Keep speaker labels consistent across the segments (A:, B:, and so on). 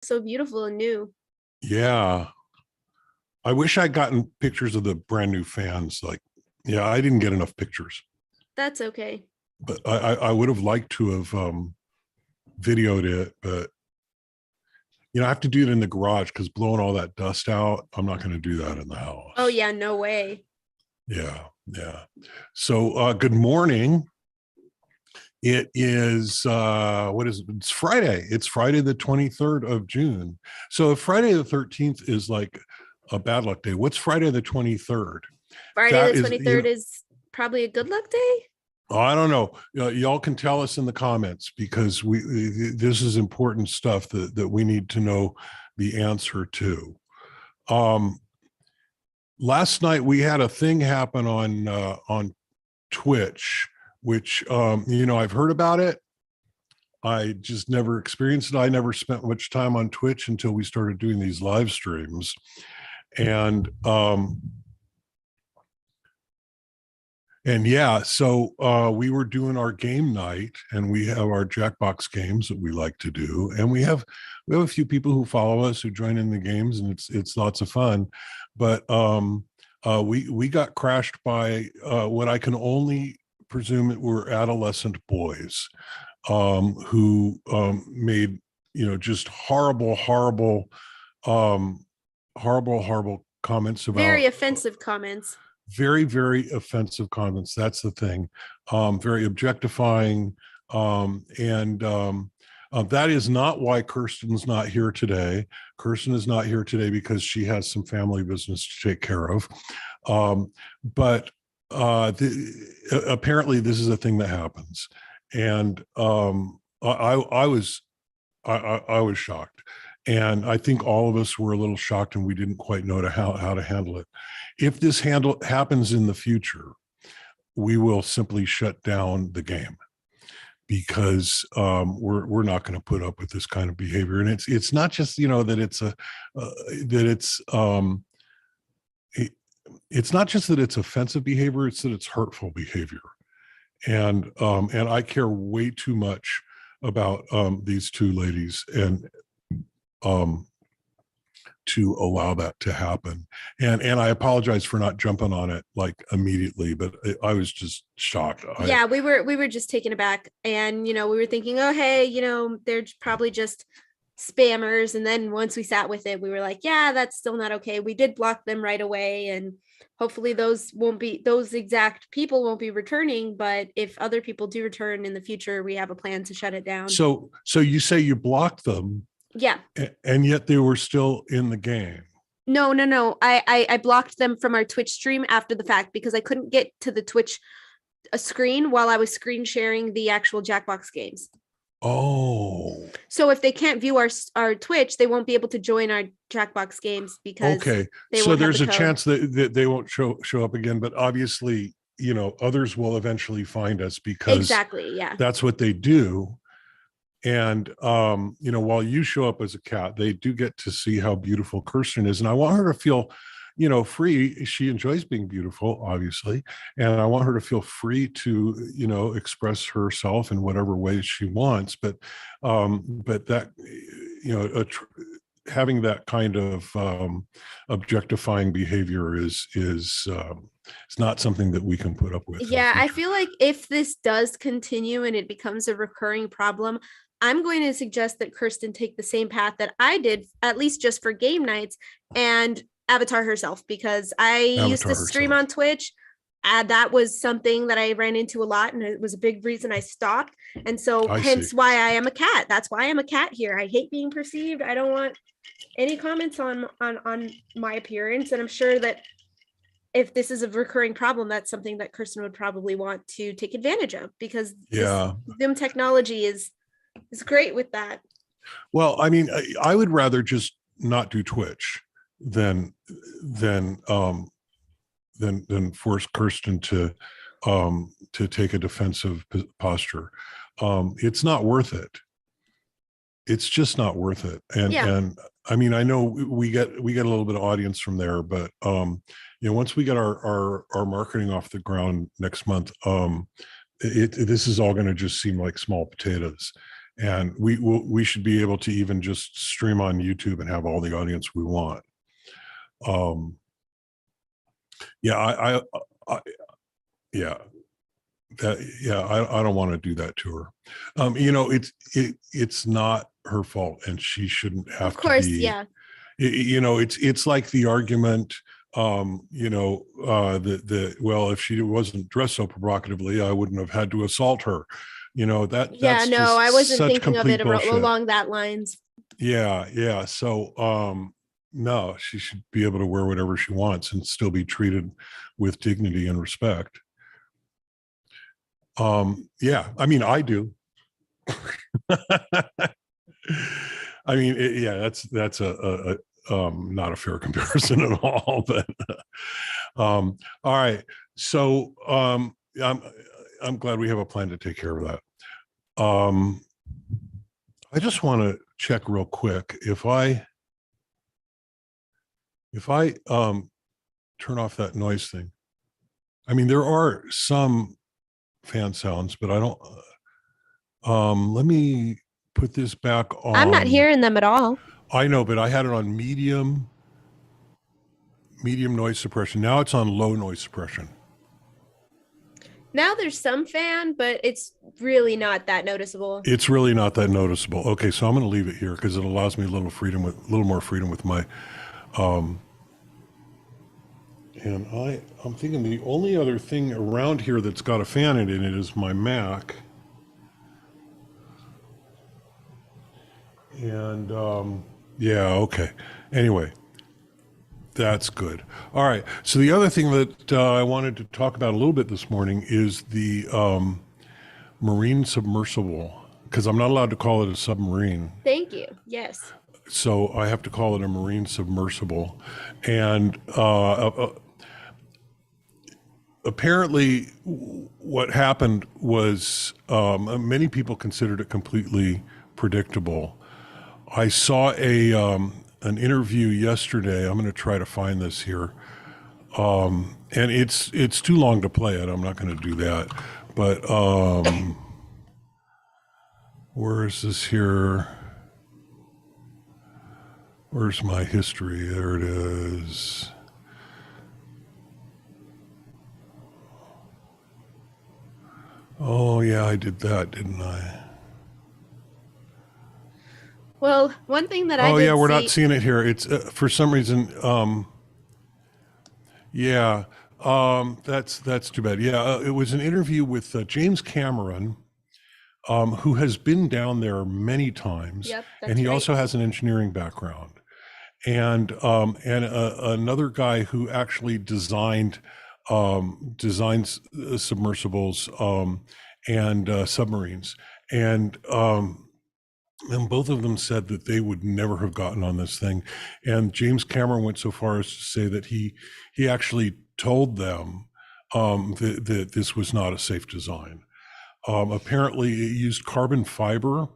A: So beautiful and new.
B: Yeah. I wish I'd gotten pictures of the brand new fans. Like, yeah, I didn't get enough pictures,
A: That's okay.
B: but I would have liked to have videoed it, but I have to do it in the garage because blowing all that dust out, I'm not going to do that in the
A: Oh
B: house.
A: yeah, no way.
B: Yeah, yeah. So good morning. It is what is it? It's Friday. It's Friday the 23rd of June. So if Friday the 13th is like a bad luck day, what's Friday the 23rd?
A: Friday
B: That
A: the
B: is,
A: 23rd is probably a good luck day.
B: I don't know. Y'all can tell us in the comments because this is important stuff that we need to know the answer to. Um, Last night we had a thing happen on Twitch, which I've heard about it. I just never experienced it. I never spent much time on Twitch until we started doing these live streams. And yeah, so we were doing our game night, and we have our Jackbox games that we like to do, and we have a few people who follow us who join in the games, and it's lots of fun. But we got crashed by what I can only presume it were adolescent boys who made just horrible comments about
A: Very offensive comments.
B: very, very offensive comments. That's the thing. Very objectifying. And that is not why Kirsten's not here today. Kirsten is not here today because she has some family business to take care of. But apparently this is a thing that happens. And I was shocked. And I think all of us were a little shocked, and we didn't quite know how to handle it. If this happens in the future, we will simply shut down the game because we're not going to put up with this kind of behavior. And it's not just that it's not just that it's offensive behavior; it's that it's hurtful behavior. And I care way too much about these two ladies and to allow that to happen. And I apologize for not jumping on it like immediately, but I was just shocked.
A: Yeah, we were just taken aback, and we were thinking, oh hey, they're probably just spammers. And then once we sat with it, we were like, yeah, that's still not okay. We did block them right away, and hopefully those exact people won't be returning. But if other people do return in the future, we have a plan to shut it down.
B: So you say you blocked them.
A: Yeah.
B: And yet they were still in the game.
A: No. I blocked them from our Twitch stream after the fact because I couldn't get to the Twitch screen while I was screen sharing the actual Jackbox games.
B: Oh.
A: So if they can't view our Twitch, they won't be able to join our Jackbox games because
B: okay. So there's a chance that they won't show up again, but obviously, others will eventually find us because
A: exactly, yeah,
B: that's what they do. And while you show up as a cat, they do get to see how beautiful Kirsten is, and I want her to feel free. She enjoys being beautiful, obviously, and I want her to feel free to express herself in whatever way she wants, but that having that kind of objectifying behavior is it's not something that we can put up with.
A: Yeah, I feel like if this does continue and it becomes a recurring problem, I'm going to suggest that Kirsten take the same path that I did, at least just for game nights, and avatar herself, because I used to stream on Twitch. That was something that I ran into a lot, and it was a big reason I stopped. And so hence why I am a cat. That's why I'm a cat here. I hate being perceived. I don't want any comments on my appearance. And I'm sure that if this is a recurring problem, that's something that Kirsten would probably want to take advantage of, because Zoom technology is great with that.
B: Well, I mean, I would rather just not do Twitch than force Kirsten to take a defensive posture. It's not worth it. It's just not worth it. And I mean, I know we get a little bit of audience from there, but once we get our marketing off the ground next month, this is all going to just seem like small potatoes. and we should be able to even just stream on YouTube and have all the audience we want. Yeah, I yeah, I don't want to do that to her. It's not her fault, and she shouldn't have
A: Of course,
B: to be.
A: yeah.
B: It's like the argument, well, if she wasn't dressed so provocatively, I wouldn't have had to assault her.
A: Yeah,
B: That's
A: no, I
B: just
A: wasn't
B: such
A: thinking of it
B: complete bullshit.
A: along that lines.
B: Yeah. So, no, she should be able to wear whatever she wants and still be treated with dignity and respect. Yeah, I mean, I do. I mean, yeah, that's a not a fair comparison at all. But all right, so I'm glad we have a plan to take care of that. I just want to check real quick if I turn off that noise thing. I mean, there are some fan sounds, but I don't. Let me put this back
A: I'm not
B: on.
A: hearing them at all.
B: I know, but I had it on medium noise suppression. Now it's on low noise suppression.
A: Now there's some fan, but it's really not that noticeable.
B: It's really not that noticeable. Okay, so I'm going to leave it here because it allows me a little more freedom with my. And I'm thinking the only other thing around here that's got a fan in it is my Mac. And yeah, okay. Anyway, that's good. All right. So the other thing that I wanted to talk about a little bit this morning is the marine submersible, because I'm not allowed to call it a submarine.
A: Thank you. Yes.
B: So I have to call it a marine submersible. And apparently what happened was many people considered it completely predictable. I saw an interview yesterday. I'm going to try to find this here. And it's too long to play it. I'm not going to do that. But where is this here? Where's my history? There it is. Oh yeah, I did that, didn't I?
A: Well, one thing that I
B: Oh
A: did
B: yeah, we're
A: see,
B: not seeing it here. It's for some reason. Yeah, that's too bad. Yeah, it was an interview with James Cameron, who has been down there many times,
A: Yep,
B: and
A: that's
B: he
A: right.
B: also has an engineering background. And another guy who actually designs submersibles and submarines, and both of them said that they would never have gotten on this thing. And James Cameron went so far as to say that he actually told them that this was not a safe design. Apparently, it used carbon fiber,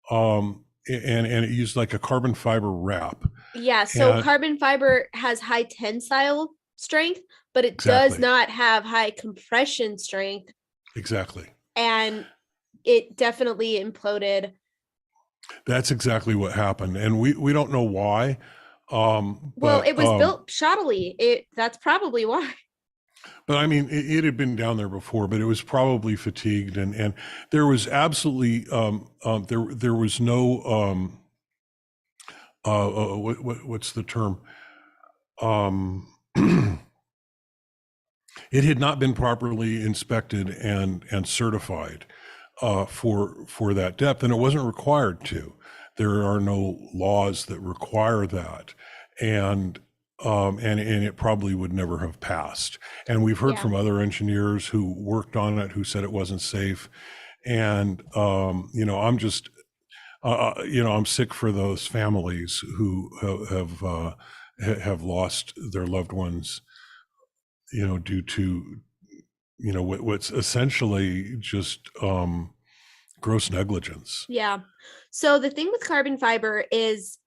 B: and it used like a carbon fiber wrap.
A: Yeah, so
B: And
A: carbon fiber has high tensile strength, but it does
B: exactly,
A: not have high compression strength,
B: exactly.
A: and it definitely imploded.
B: That's exactly what happened, and we don't know why.
A: Well,
B: But
A: it was built shoddily. That's probably why.
B: I mean, it had been down there before, but it was probably fatigued, and there was absolutely there was no what's the term? It had not been properly inspected and certified for that depth, and it wasn't required to. There are no laws that require that, and it probably would never have passed. And we've heard
A: Yeah.
B: from other engineers who worked on it who said it wasn't safe. And I'm just I'm sick for those families who have lost their loved ones, due to what's essentially just gross negligence.
A: Yeah. So the thing with carbon fiber is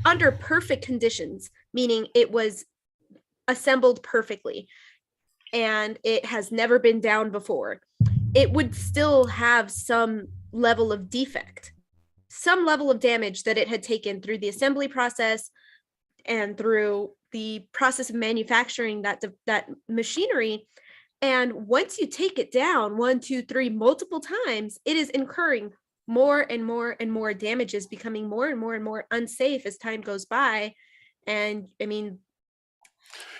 A: under perfect conditions, meaning it was assembled perfectly and it has never been down before. it would still have some level of defect, some level of damage that it had taken through the assembly process and through the process of manufacturing that machinery. And once you take it down one, two, three, multiple times, it is incurring more and more and more damages, becoming more and more and more unsafe as time goes by. And I mean,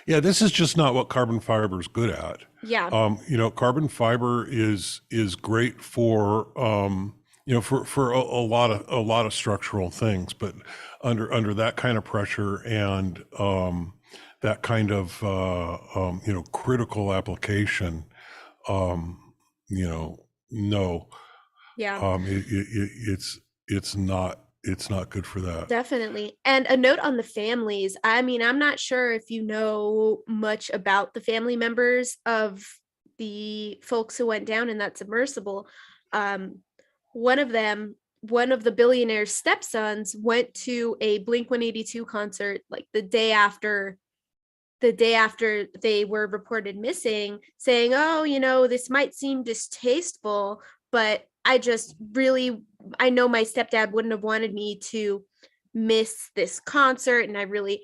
B: Yeah, this is just not what carbon fiber is good at.
A: yeah,
B: Carbon fiber is great for for a lot of structural things, but under that kind of pressure and that kind of critical application, no,
A: yeah.
B: it's not good for that.
A: Definitely. And a note on the families. I mean, I'm not sure if you know much about the family members of the folks who went down in that submersible. Um, one of them, one of the billionaire's stepsons, went to a Blink 182 concert like the day after they were reported missing, saying, "Oh, this might seem distasteful, but I know my stepdad wouldn't have wanted me to miss this concert, and I really,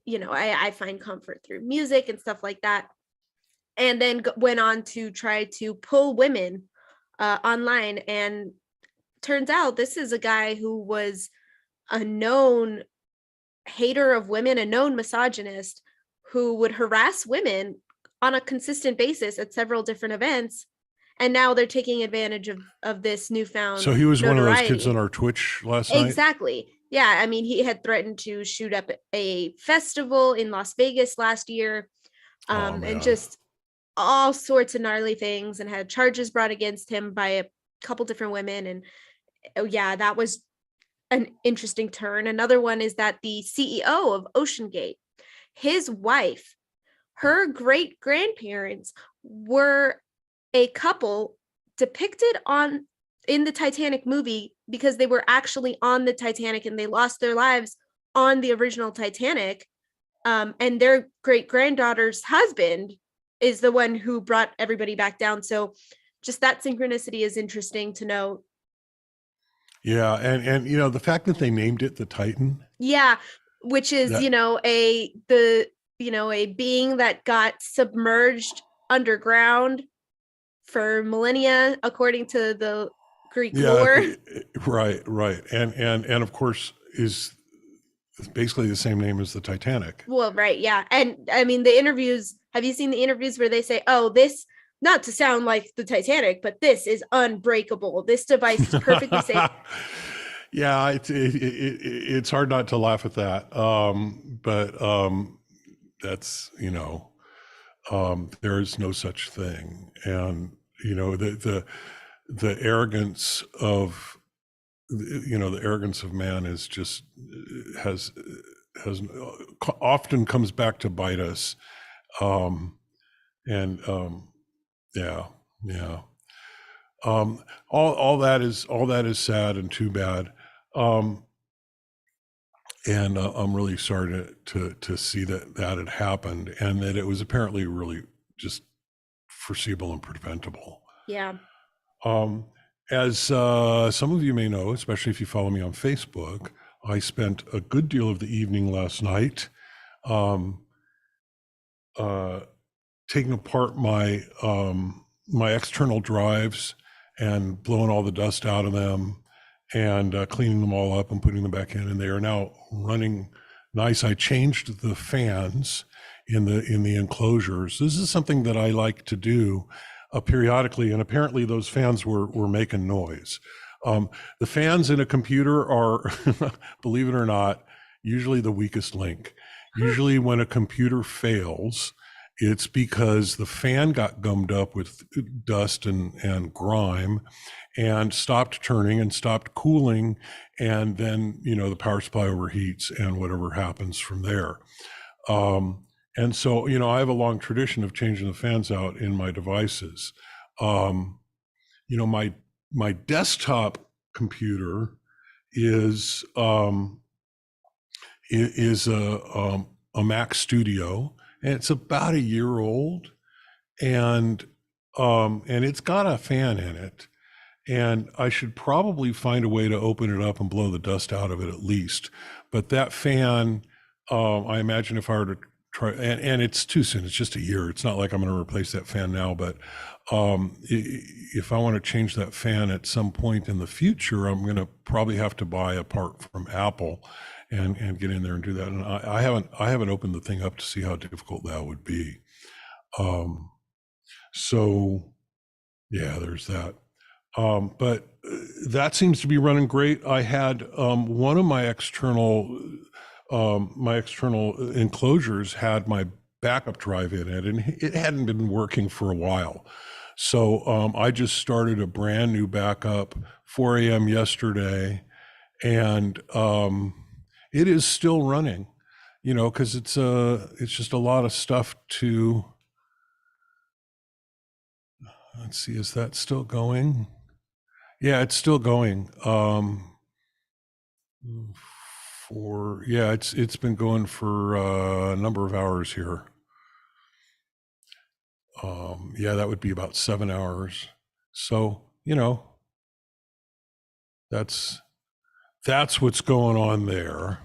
A: I find comfort through music and stuff like that." And then went on to try to pull women online, and turns out this is a guy who was a known hater of women, a known misogynist who would harass women on a consistent basis at several different events. And now they're taking advantage of this
B: So
A: newfound
B: he was one of those kids on
A: notoriety.
B: our Twitch last night.
A: Exactly. Yeah. I mean, he had threatened to shoot up a festival in Las Vegas last year,
B: Oh
A: and
B: man.
A: just all sorts of gnarly things, and had charges brought against him by a couple different women. And oh, yeah, that was an interesting turn. Another one is that the CEO of Ocean Gate, his wife, her great grandparents were a couple depicted on in the Titanic movie, because they were actually on the Titanic and they lost their lives on the original Titanic. And their great granddaughter's husband is the one who brought everybody back down. So just that synchronicity is interesting to know.
B: Yeah, and the fact that they named it the Titan,
A: Yeah, which is,
B: that
A: a being that got submerged underground for millennia, according to the Greek
B: yeah,
A: lore.
B: right, and of course is basically the same name as the Titanic.
A: Well, right, yeah. And I mean, the interviews, have you seen the interviews where they say, "Oh, this, not to sound like the Titanic, but this is unbreakable. This device is perfectly safe."
B: Yeah, it's hard not to laugh at that. But that's there is no such thing, and the arrogance of the arrogance of man is just has has often comes back to bite us. And yeah, yeah. All that is sad and too bad. Um, and I'm really sorry to see that had happened, and that it was apparently really just foreseeable and preventable.
A: Yeah.
B: Um, as some of you may know, especially if you follow me on Facebook, I spent a good deal of the evening last night um, uh, taking apart my external drives and blowing all the dust out of them and cleaning them all up and putting them back in, and they are now running nice. I changed the fans in the enclosures. This is something that I like to do periodically, and apparently those fans were making noise. The fans in a computer are, believe it or not, usually the weakest link.
A: Huh.
B: Usually, when a computer fails, it's because the fan got gummed up with dust and grime and stopped turning and stopped cooling. And then, the power supply overheats and whatever happens from there. And so, I have a long tradition of changing the fans out in my devices. Um, my desktop computer is is a Mac Studio, and it's about a year old. And And it's got a fan in it. And I should probably find a way to open it up and blow the dust out of it at least. But that fan, I imagine if I were to try, and it's too soon, it's just a year. It's not like I'm going to replace that fan now. But if I want to change that fan at some point in the future, I'm going to probably have to buy a part from Apple and get in there and do that. And I haven't opened the thing up to see how difficult that would be. So yeah, there's that. But that seems to be running great. I had one of my external enclosures had my backup drive in it, and it hadn't been working for a while. So I just started a brand new backup 4 a.m. yesterday, and it is still running. You know, because it's just a lot of stuff to. Let's see, is that still going? Yeah, it's still going. It's been going for a number of hours here. Yeah, that would be about 7 hours. So, you know, that's what's going on there.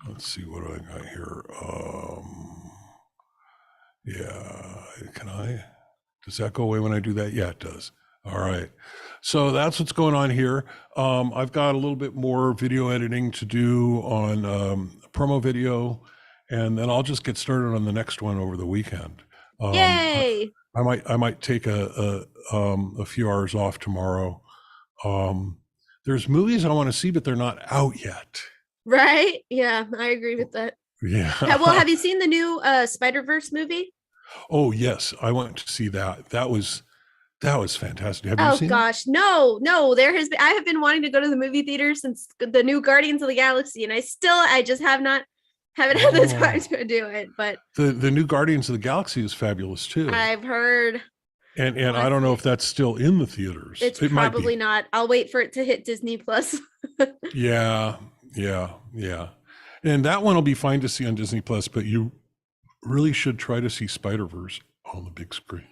B: Let's see what I got here. Yeah, does that go away when I do that? Yeah, it does. All right. So that's what's going on here. I've got a little bit more video editing to do on promo video, and then I'll just get started on the next one over the weekend.
A: Yay!
B: I might take a few hours off tomorrow. There's movies I want to see, but they're not out yet.
A: Right? Yeah, I agree with that.
B: Yeah.
A: Well, have you seen the new Spider-Verse movie?
B: Oh yes, I went to see that. That was fantastic. Have you seen it?
A: Gosh, no. I have been wanting to go to the movie theater since the new Guardians of the Galaxy, and I just haven't had the time to do it. But
B: the new Guardians of the Galaxy is fabulous too.
A: I've heard.
B: And I don't know if that's still in the theaters.
A: It probably not. I'll wait for it to hit Disney Plus.
B: Yeah. And that one will be fine to see on Disney Plus, but you really should try to see Spider-Verse on the big screen.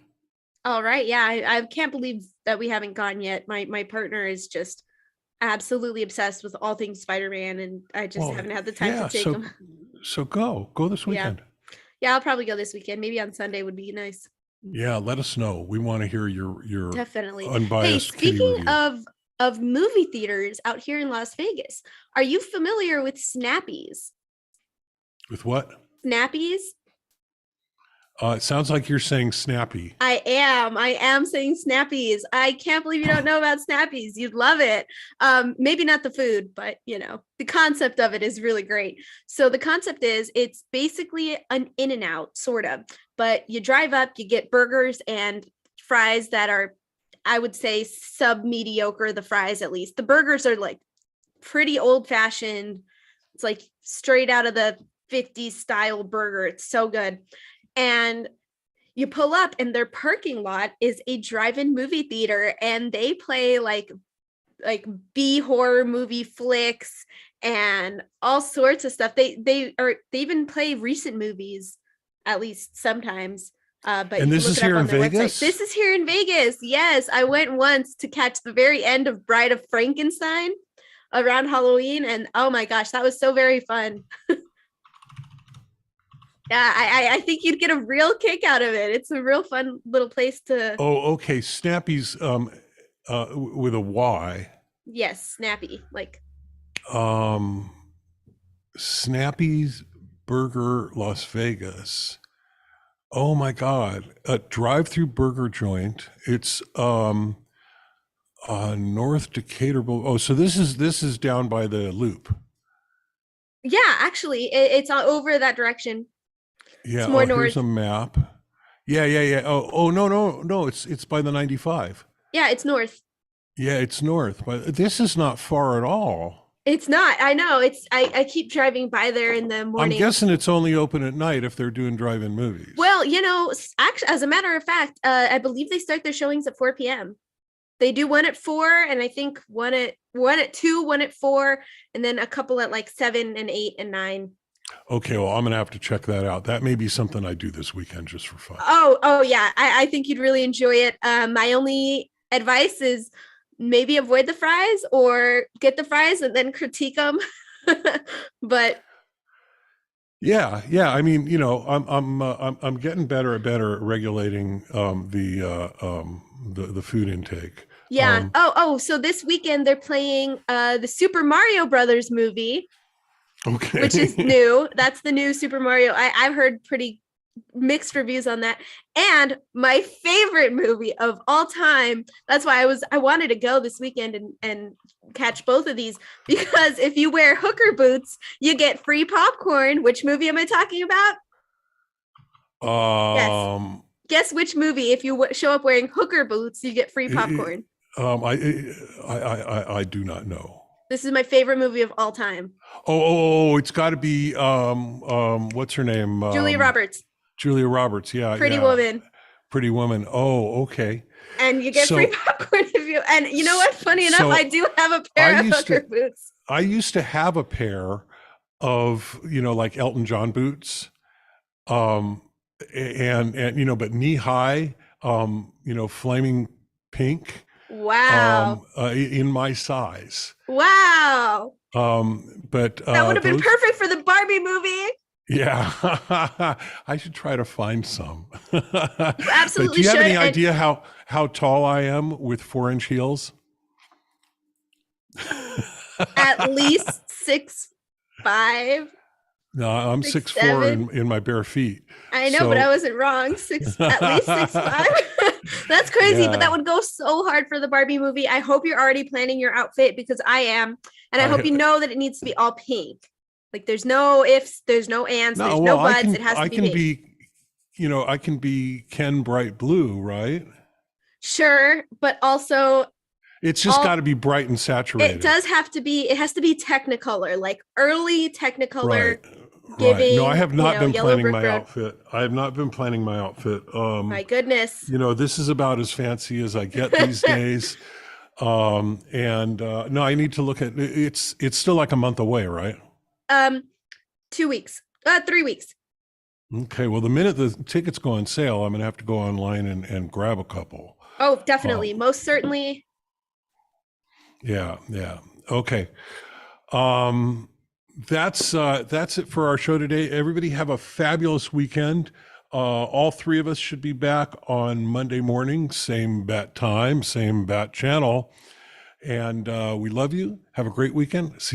A: All right. Yeah, I can't believe that we haven't gone yet. My partner is just absolutely obsessed with all things Spider-Man, and I just haven't had the time to take him.
B: So go this weekend.
A: Yeah, I'll probably go this weekend. Maybe on Sunday would be nice.
B: Yeah, let us know. We want to hear your
A: definitely
B: unbiased.
A: Hey, speaking of movie theaters out here in Las Vegas, are you familiar with Snappies?
B: With what?
A: Snappies?
B: It sounds like you're saying snappy.
A: I am saying Snappies. I can't believe you don't know about Snappies. You'd love it. Maybe not the food, but the concept of it is really great. So the concept is it's basically an In-N-Out sort of, but you drive up, you get burgers and fries that are, I would say, sub-mediocre, the fries at least. The burgers are like pretty old-fashioned. It's like straight out of the 50s style burger. It's so good. And you pull up and their parking lot is a drive-in movie theater, and they play like B horror movie flicks and all sorts of stuff. They even play recent movies, at least sometimes. But
B: and this is here in Vegas?
A: This is here in Vegas. Yes, I went once to catch the very end of Bride of Frankenstein around Halloween, and oh my gosh, that was so very fun. Yeah, I think you'd get a real kick out of it. It's a real fun little place to.
B: Oh, okay. Snappy's with a Y.
A: Yes, snappy. Like
B: Snappy's Burger Las Vegas. Oh my God. A drive-through burger joint. It's North Decatur. Oh, so this is down by the loop.
A: Yeah, actually, it's over that direction.
B: Yeah,
A: it's more north.
B: Here's a map. Yeah. Oh, no. It's by the 95.
A: Yeah, it's north.
B: Yeah, it's north, but this is not far at all.
A: It's not. I know. I keep driving by there in the morning.
B: I'm guessing it's only open at night if they're doing drive-in movies.
A: Well, actually, as a matter of fact, I believe they start their showings at 4 p.m. They do one at 4, and I think one at 2, one at 4, and then a couple at like 7 and 8 and 9.
B: Okay, well, I'm gonna have to check that out. That may be something I do this weekend just for fun.
A: Oh yeah. I think you'd really enjoy it. My only advice is maybe avoid the fries or get the fries and then critique them. But
B: Yeah, yeah. I mean, I'm getting better at regulating the food intake.
A: yeah.
B: Um,
A: So this weekend they're playing the Super Mario Brothers movie, which is
B: okay.
A: new. That's the new Super Mario. I've heard pretty mixed reviews on that. And my favorite movie of all time. That's why I wanted to go this weekend and catch both of these, because if you wear hooker boots, you get free popcorn. Which movie am I talking about? Yes.
B: Um,
A: Guess which movie, if you show up wearing hooker boots, you get free
B: I,
A: popcorn.
B: I do not know.
A: This is my favorite movie of all time.
B: It's got to be what's her name?
A: Julia Roberts,
B: Julia Roberts. Yeah,
A: Pretty
B: yeah.
A: Woman.
B: Pretty Woman. Oh, okay.
A: And you get free
B: So,
A: popcorn if you, and you know what? Funny enough, I
B: so
A: do have a
B: I
A: pair of
B: used
A: hooker
B: to
A: boots.
B: I used to have a pair of, like Elton John boots. Um, and but knee high, flaming pink,
A: Wow.
B: in my size.
A: Wow.
B: But
A: That would have been
B: those,
A: perfect for the Barbie movie.
B: yeah, I should try to find some.
A: You
B: But do
A: absolutely
B: you have
A: should.
B: any
A: And
B: idea how tall I am with 4-inch heels?
A: at least 6'5",
B: No, I'm
A: six
B: 6'4"
A: seven.
B: in my bare feet.
A: I know, but I
B: So,
A: wasn't wrong. At least 6'5". That's crazy, but that
B: yeah,
A: would go so hard for the Barbie movie. I hope you're already planning your outfit, because I am, and I hope you
B: I
A: know that it needs to be all pink. Like there's no ifs, there's no ands,
B: no,
A: there's no
B: well,
A: buts. It has to
B: I
A: be
B: can
A: pink.
B: be, I can be Ken Bright Blue, right?
A: Sure, but also
B: It's just got
A: all
B: to be bright and
A: it
B: saturated.
A: does have to be. It has to be Technicolor, like early Technicolor,
B: Right. Right. No, I
A: giving
B: have not been
A: yellow
B: planning
A: brick
B: my
A: road.
B: outfit. I have not been planning my outfit.
A: My goodness.
B: This is about as fancy as I get these days. And no, I need to look at it's still like a month away, right?
A: um 2 weeks, 3 weeks.
B: Okay. Well, the minute the tickets go on sale, I'm gonna have to go online and grab a couple.
A: Oh, definitely,
B: Um,
A: most certainly.
B: yeah, yeah. Okay. Um, that's it for our show today. Everybody have a fabulous weekend. All three of us should be back on Monday morning, same bat time, same bat channel. And we love you. Have a great weekend. See